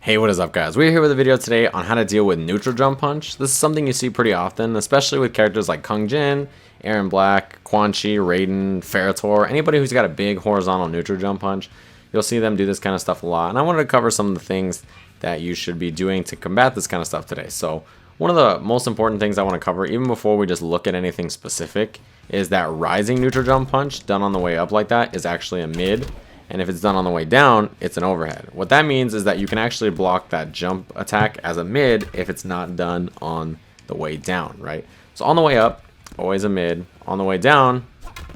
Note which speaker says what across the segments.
Speaker 1: Hey, what is up guys? We're here with a video today on how to deal with neutral jump punch. This is something you see pretty often, especially with characters like Kung Jin, Erron Black, Quan Chi, Raiden, Ferritor, anybody who's got a big horizontal neutral jump punch. You'll see them do this kind of stuff a lot, and I wanted to cover some of the things that you should be doing to combat this kind of stuff today. So one of the most important things I want to cover, even before we just look at anything specific, is that rising neutral jump punch done on the way up like that is actually a mid. And if it's done on the way down, it's an overhead. What that means is that you can actually block that jump attack as a mid if it's not done on the way down, right? So on the way up, always a mid. On the way down,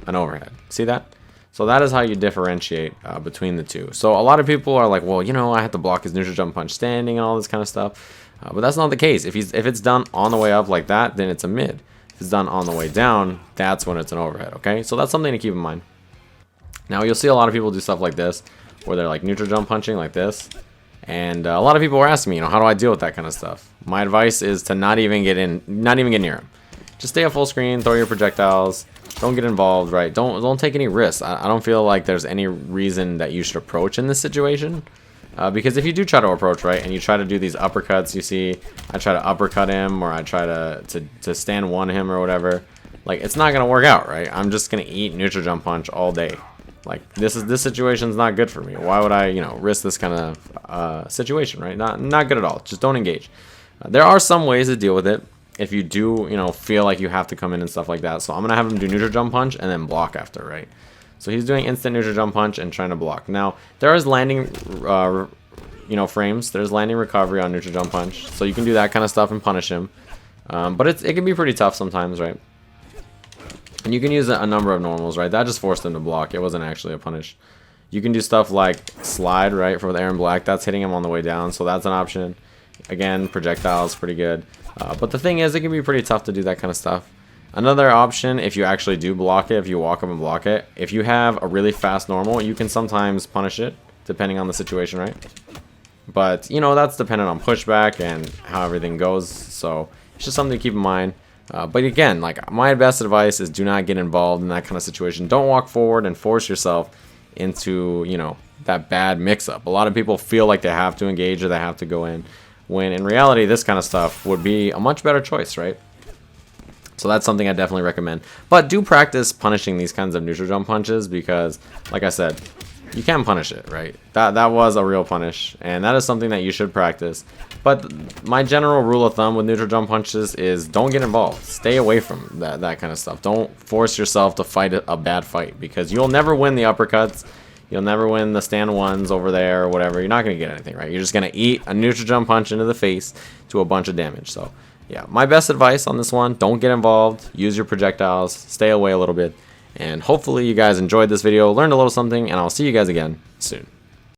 Speaker 1: an overhead. See that? So that is how you differentiate between the two. So a lot of people are like, well, you know, I have to block his neutral jump punch standing and all this kind of stuff. But that's not the case. If it's done on the way up like that, then it's a mid. If it's done on the way down, that's when it's an overhead, okay? So that's something to keep in mind. Now you'll see a lot of people do stuff like this, where they're like neutral jump punching like this, and a lot of people are asking me, how do I deal with that kind of stuff? My advice is to not even get near him. Just stay at full screen, throw your projectiles, don't get involved, right? Don't take any risks. I don't feel like there's any reason that you should approach in this situation, because if you do try to approach, right, and you try to do these uppercuts, you see, I try to uppercut him, or I try to stand one him or whatever, like it's not gonna work out, right? I'm just gonna eat neutral jump punch all day. Like this situation's not good for me. Why would I, risk this kind of situation, right? Not good at all. Just don't engage. There are some ways to deal with it if you do, feel like you have to come in and stuff like that. So I'm gonna have him do neutral jump punch and then block after, right? So he's doing instant neutral jump punch and trying to block. Now there is landing, frames. There's landing recovery on neutral jump punch, so you can do that kind of stuff and punish him. But it can be pretty tough sometimes, right? And you can use a number of normals, right? That just forced him to block. It wasn't actually a punish. You can do stuff like slide, right, for the Erron Black. That's hitting him on the way down, so that's an option. Again, projectiles, pretty good. But the thing is, it can be pretty tough to do that kind of stuff. Another option, if you actually do block it, if you walk up and block it, if you have a really fast normal, you can sometimes punish it, depending on the situation, right? But, that's dependent on pushback and how everything goes, so it's just something to keep in mind. But again, like my best advice is do not get involved in that kind of situation. Don't walk forward and force yourself into, that bad mix-up. A lot of people feel like they have to engage or they have to go in, when in reality, this kind of stuff would be a much better choice, right? So that's something I definitely recommend. But do practice punishing these kinds of neutral jump punches because, like I said, you can punish it, right? That was a real punish, and that is something that you should practice. But my general rule of thumb with neutral jump punches is don't get involved. Stay away from that kind of stuff. Don't force yourself to fight a bad fight because you'll never win the uppercuts. You'll never win the stand ones over there or whatever. You're not going to get anything, right? You're just going to eat a neutral jump punch into the face to a bunch of damage. So, yeah, my best advice on this one, don't get involved. Use your projectiles. Stay away a little bit. And hopefully you guys enjoyed this video, learned a little something, and I'll see you guys again soon.